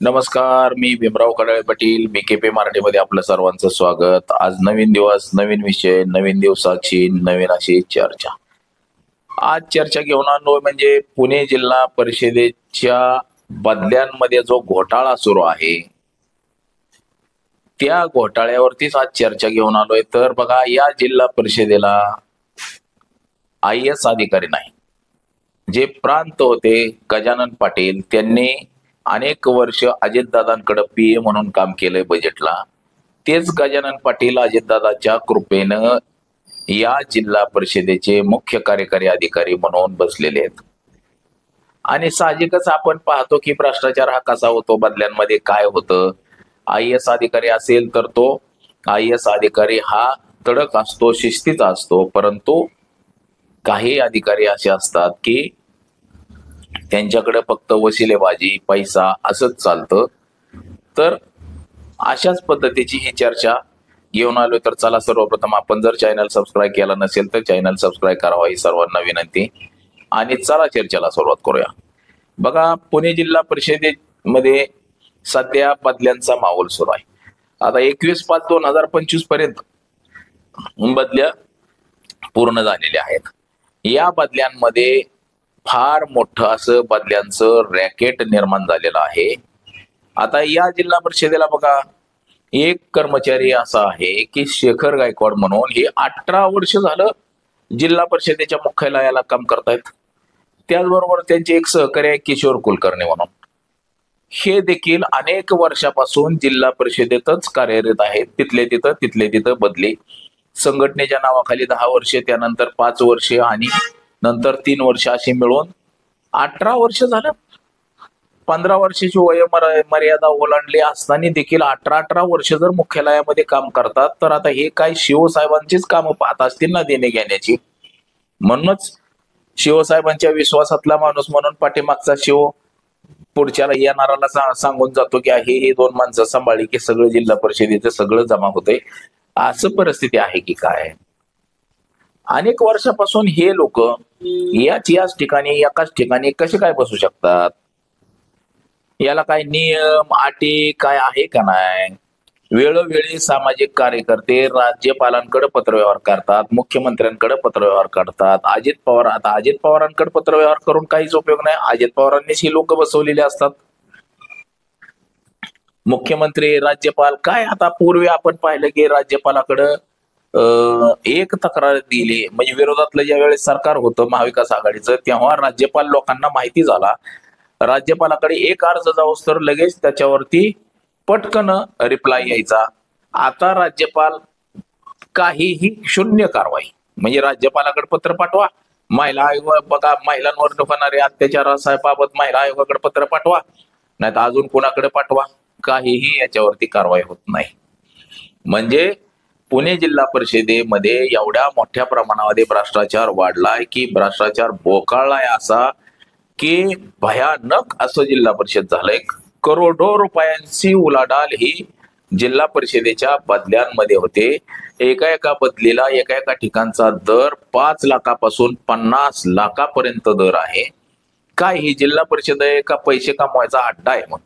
नमस्कार, मी भीमराव कडाळे पाटील BKP मराठीमध्ये आपलं सर्वांचं स्वागत. आज नवीन दिवस, नवीन विषय, नवीन दिवसाची नवीन अशी चर्चा. आज चर्चा घेऊन आलो म्हणजे पुणे जिल्हा परिषदेच्या बदल्यांमध्ये जो घोटाळा सुरू आहे त्या घोटाळ्यावरतीच आज चर्चा घेऊन आलोय. तर बघा, या जिल्हा परिषदेला IAS अधिकारी नाही. जे प्रांत होते गजानन पाटील, त्यांनी अनेक वर्ष अजितदादांकडे PA म्हणून काम केलंय बजेटला. तेच गजानन पाटील अजितदादाच्या कृपेनं या जिल्हा परिषदेचे मुख्य कार्यकारी अधिकारी म्हणून बसलेले आहेत. आणि साहजिकच आपण पाहतो की भ्रष्टाचार हा कसा होतो, बदल्यांमध्ये काय होतं. IAS अधिकारी असेल तर तो IAS अधिकारी हा तडक असतो, शिस्तीचा असतो. परंतु काही अधिकारी असे असतात की त्यांच्याकडे फक्त वशिलेबाजी, पैसा असंच चालतं. तर अशाच पद्धतीची ही चर्चा घेऊन आलो. तर चला, सर्वप्रथम आपण जर चॅनल सबस्क्राईब केला नसेल तर चॅनल सबस्क्राईब करावा ही सर्वांना विनंती. आणि चला चर्चेला सुरुवात करूया. बघा, पुणे जिल्हा परिषदेमध्ये सध्या बदल्यांचा माहोल सुरू आहे. आता 21/5/2025 पर्यंत बदल्या पूर्ण झालेल्या आहेत. या बदल्यांमध्ये फार मोठं असं बदल्यांचं रॅकेट निर्माण झालेलं आहे. आता या जिल्हा परिषदेला बघा, एक कर्मचारी असा आहे की शेखर गायकवाड म्हणून, हे 18 वर्ष झालं जिल्हा परिषदेच्या मुख्यालयाला काम करतायत. त्याचबरोबर त्यांचे एक सहकारी आहे किशोर कुलकर्णी म्हणून, हे देखील अनेक वर्षापासून जिल्हा परिषदेतच कार्यरत आहेत. तिथले तिथं बदली, संघटनेच्या नावाखाली 10 वर्षे, त्यानंतर 5 वर्षे आणि नंतर 3 वर्ष अशी मिळून 18 वर्ष झालं. 15 वर्षाची मर्यादा ओलांडली असताना देखील 18 वर्ष जर मुख्यालयामध्ये काम करतात, तर आता हे काय शिवसाहेबांचीच कामं पाहत असतील ना देणे घेण्याची. म्हणूनच शिवसाहेबांच्या विश्वासातला माणूस म्हणून पाठीमागचा शिव पुढच्याला येणाराला सांगून जातो की हे 2 माणसं सांभाळली की सगळं जिल्हा परिषदेचं सगळं जमा होतंय. असं परिस्थिती आहे की काय. अनेक वर्षापासून हे लोक याच ठिकाणी, एकाच ठिकाणी कसे काय बसू शकतात. याला काय नियम अटी काय आहे का नाही. वेळोवेळी सामाजिक कार्यकर्ते राज्यपालांकडे पत्रव्यवहार करतात, मुख्यमंत्र्यांकडे पत्रव्यवहार करतात. अजित पवारांकडे पत्रव्यवहार करून काहीच उपयोग नाही. अजित पवारांनीच ही लोक बसवलेली असतात. मुख्यमंत्री, राज्यपाल काय, आता पूर्वी आपण पाहिलं की राज्यपालाकडं एक तक्रार दिली, म्हणजे विरोधातलं ज्या वेळेस सरकार होतं महाविकास आघाडीचं, तेव्हा राज्यपाल लोकांना माहिती झाला, राज्यपालाकडे एक अर्ज जाऊस तर लगेच त्याच्यावरती पटकन रिप्लाय यायचा. आता राज्यपाल काहीही, शून्य कारवाई. म्हणजे राज्यपालाकडे पत्र पाठवा, महिला आयोग बघा, महिलांवर होणारे अत्याचाराबाबत महिला आयोगाकडे पत्र पाठवा, नाही तर अजून कोणाकडे पाठवा, काहीही याच्यावरती कारवाई होत नाही. म्हणजे पुणे जिल्हा परिषदेमध्ये एवढ्या मोठ्या प्रमाणामध्ये भ्रष्टाचार वाढलाय की भ्रष्टाचार बोकाळलाय असा की भयानक असं जिल्हा परिषद झालंय. करोडो रुपयांची उलाढाल ही जिल्हा परिषदेच्या बदल्यांमध्ये होते. एका बदलीला एका ठिकाणचा दर 5 लाखापासून 50 लाखापर्यंत दर आहे. काय ही जिल्हा परिषद आहे का पैसे कमवायचा अड्डा आहे? मग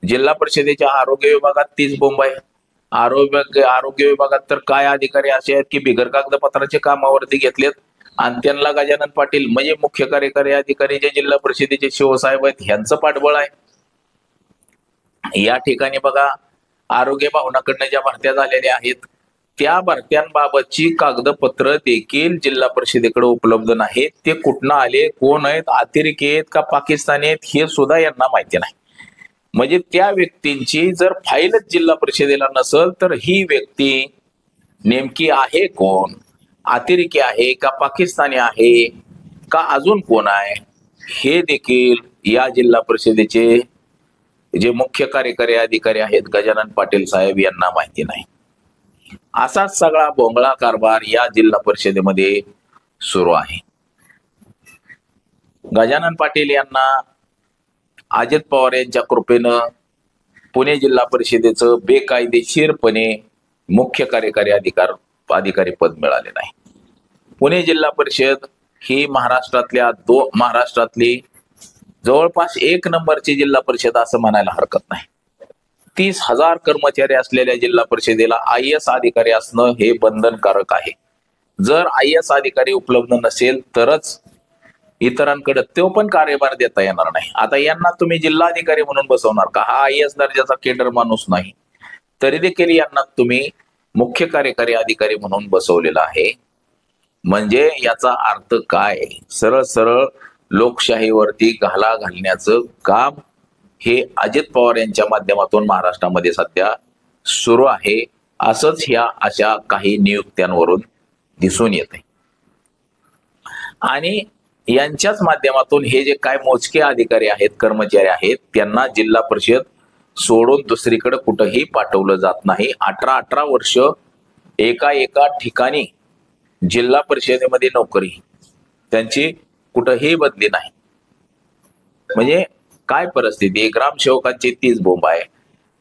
जिल्हा परिषदेच्या आरोग्य विभागात तीच बोंब आहे. आरोग्य विभागात तर काय अधिकारी असे आहेत की बिगर कागदपत्राचे कामावरती घेतलेत आणि त्यांना गजानन पाटील म्हणजे मुख्य कार्यकारी अधिकारी जे जिल्हा परिषदेचे शिवसाहेब आहेत ह्यांचं पाठबळ आहे. या ठिकाणी बघा, आरोग्य भवनाकडनं ज्या भरत्या झालेल्या आहेत त्या भरत्यांबाबतची कागदपत्र देखील जिल्हा परिषदेकडे उपलब्ध नाहीत. ते कुठनं आले, कोण आहेत, अतिरेकी आहेत का पाकिस्तानी आहेत, हे सुद्धा यांना माहिती नाही. म्हणजे त्या व्यक्तींची जर फाईलच जिल्हा परिषदेला नसेल तर ही व्यक्ती नेमकी आहे कोण, अतिरेकी आहे का पाकिस्तानी आहे का अजून कोण आहे, हे देखील या जिल्हा परिषदेचे जे मुख्य कार्यकारी अधिकारी आहेत गजानन पाटील साहेब यांना माहिती नाही. असाच सगळा भोंगळा कारभार या जिल्हा परिषदेमध्ये सुरू आहे. गजानन पाटील यांना अजित पवार यांच्या कृपेनं पुणे जिल्हा परिषदेचं बेकायदेशीरपणे मुख्य कार्यकारी अधिकारी पद मिळाले नाही. पुणे जिल्हा परिषद ही महाराष्ट्रातली जवळपास एक नंबरची जिल्हा परिषद असं म्हणायला हरकत नाही. 30,000 कर्मचारी असलेल्या जिल्हा परिषदेला IAS अधिकारी असणं हे बंधनकारक आहे. जर IAS अधिकारी उपलब्ध नसेल तरच इतरांकडे तो पण कार्यभार देता येणार नाही. आता यांना तुम्ही जिल्हाधिकारी म्हणून बसवणार का? हा IAS दर्जाचा केडर माणूस नाही, तरी देखील यांना तुम्ही मुख्य कार्यकारी अधिकारी म्हणून बसवलेला आहे. म्हणजे याचा अर्थ काय? सरळ सरळ लोकशाहीवरती घाला घालण्याचं काम हे अजित पवार यांच्या माध्यमातून महाराष्ट्रामध्ये सध्या सुरू आहे. असंच ह्या अशा काही नियुक्त्यांवरून दिसून येते. आणि यांच्याच माध्यमातून हे जे काय मोजके अधिकारी आहेत, कर्मचारी आहेत, त्यांना जिल्हा परिषद सोडून दुसरीकडे कुठंही पाठवलं जात नाही. 18 वर्ष एका ठिकाणी जिल्हा परिषदेमध्ये नोकरी, त्यांची कुठंही बदली नाही. म्हणजे काय परिस्थिती? ग्रामसेवकांची तीच बोंब आहे.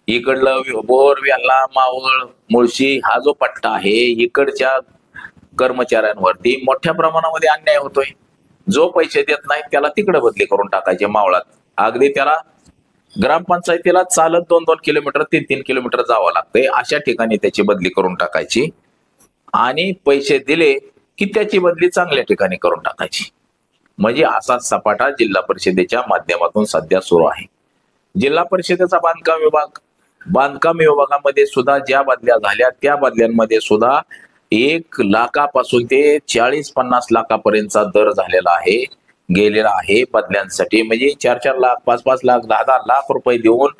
इकडलं बोर, वेल्हा, मावळ, मुळशी हा जो पट्टा आहे, इकडच्या कर्मचाऱ्यांवरती मोठ्या प्रमाणामध्ये अन्याय होतोय. जो पैसे देत नाही त्याला तिकडे बदली करून टाकायचे मावळात. अगदी त्याला ग्रामपंचायतीला चालत 2-2 किलोमीटर 3-3 किलोमीटर जावं लागतंय. अशा ठिकाणी त्याची बदली करून टाकायची आणि पैसे दिले की त्याची बदली चांगल्या ठिकाणी करून टाकायची. म्हणजे असा सपाटा जिल्हा परिषदेच्या माध्यमातून सध्या सुरू आहे. जिल्हा परिषदेचा बांधकाम विभागामध्ये सुद्धा ज्या बदल्या झाल्या त्या बदल्यांमध्ये सुद्धा 1 लाखापासून ते 40-50 लाखापर्यंतचा दर झालेला आहे, गेलेला आहे बदल्यांसाठी. म्हणजे 4-4 लाख, 5-5 लाख, 10-10 लाख रुपये देऊन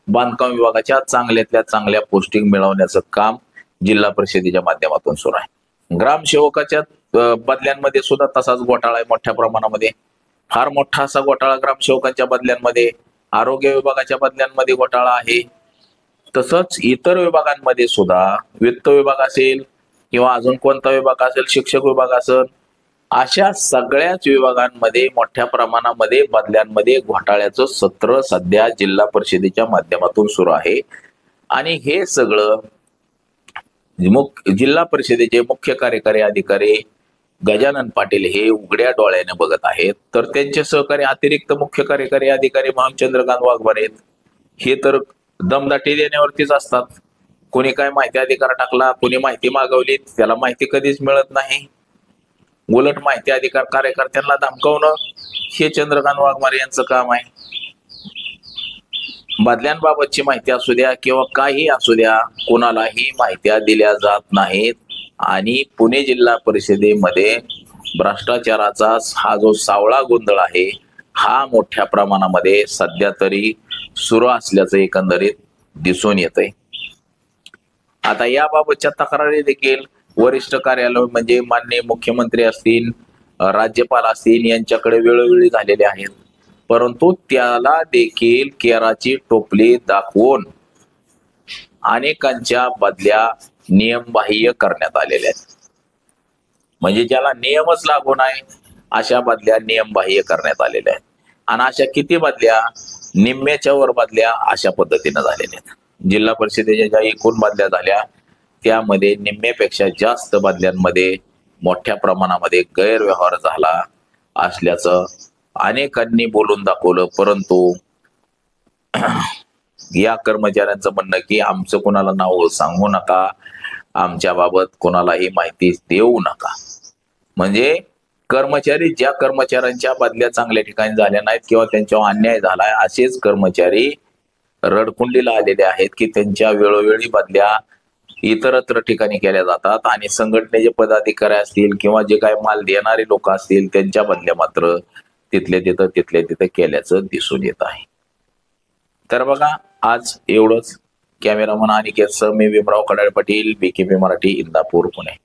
बांधकाम विभागाच्या चांगल्यातल्या चांगल्या पोस्टिंग मिळवण्याचं काम जिल्हा परिषदेच्या माध्यमातून सुरू आहे. ग्रामसेवकाच्या बदल्यांमध्ये सुद्धा तसाच घोटाळा आहे मोठ्या प्रमाणामध्ये. फार मोठा असा घोटाळा ग्रामसेवकांच्या बदल्यांमध्ये, आरोग्य विभागाच्या बदल्यांमध्ये घोटाळा आहे. तसंच इतर विभागांमध्ये सुद्धा, वित्त विभाग असेल किंवा अजून कोणता विभाग असेल, शिक्षक विभाग असेल, अशा सगळ्याच विभागांमध्ये मोठ्या प्रमाणामध्ये बदल्यांमध्ये घोटाळ्याचं सत्र सध्या जिल्हा परिषदेच्या माध्यमातून सुरू आहे. आणि हे सगळं जिल्हा परिषदेचे मुख्य कार्यकारी अधिकारी गजानन पाटील हे उघड्या डोळ्याने बघत आहेत. तर त्यांचे सहकारी अतिरिक्त मुख्य कार्यकारी अधिकारी म्हणून चंद्रकांत वाघमारे आहेत. हे तर दमदाटी देण्यावरतीच असतात. कोणी काय माहिती अधिकार टाकला, कोणी माहिती मागवली, त्याला माहिती कधीच मिळत नाही. उलट माहिती अधिकार कार्यकर्त्यांना धमकावणं हे चंद्रकांत वाघमारे यांचं काम आहे. बदल्यांबाबतची माहिती असू द्या किंवा काही असू द्या, कोणालाही माहित्या दिल्या जात नाहीत. आणि पुणे जिल्हा परिषदेमध्ये भ्रष्टाचाराचा हा जो सावळा गोंधळ आहे, हा मोठ्या प्रमाणामध्ये सध्या तरी सुरू असल्याचं एकंदरीत दिसून येतंय. आता याबाबतच्या तक्रारी देखील वरिष्ठ कार्यालय म्हणजे माननीय मुख्यमंत्री असतील, राज्यपाल असतील यांच्याकडे वेळोवेळी झालेले आहेत. परंतु त्याला देखील केराची टोपली दाखवून अनेकांच्या बदल्या नियमबाह्य करण्यात आलेल्या आहेत. म्हणजे ज्याला नियमच लागू नाही अशा बदल्या नियमबाह्य करण्यात आलेल्या आहेत. आणि अशा किती बदल्या? निम्म्याच्या वर बदल्या अशा पद्धतीनं झालेल्या आहेत. जिल्हा परिषदेच्या ज्या एकूण बदल्या झाल्या त्यामध्ये निम्म्यापेक्षा जास्त बदल्यांमध्ये मोठ्या प्रमाणामध्ये गैरव्यवहार झाला असल्याचं अनेकांनी बोलून दाखवलं. परंतु या कर्मचाऱ्यांचं म्हणणं की आमचं कोणाला नाव सांगू नका, आमच्या बाबत कोणालाही माहिती देऊ नका. म्हणजे ज्या कर्मचाऱ्यांच्या बदल्या चांगल्या ठिकाणी झाल्या नाहीत किंवा त्यांच्यावर अन्याय झालाय असेच कर्मचारी रडकुंडीला आलेले आहेत की त्यांच्या वेळोवेळी बदल्या इतरत्र ठिकाणी केल्या जातात आणि संघटनेचे पदाधिकारी असतील किंवा जे काही माल देणारे लोक असतील त्यांच्या बदल्या मात्र तिथल्या तिथं केल्याचं दिसून येत आहे. तर बघा, आज एवढंच. कॅमेरामन अनिकेत सह मी भीमराव खडाळे पाटील, BKP मराठी, इंदापूर, पुणे.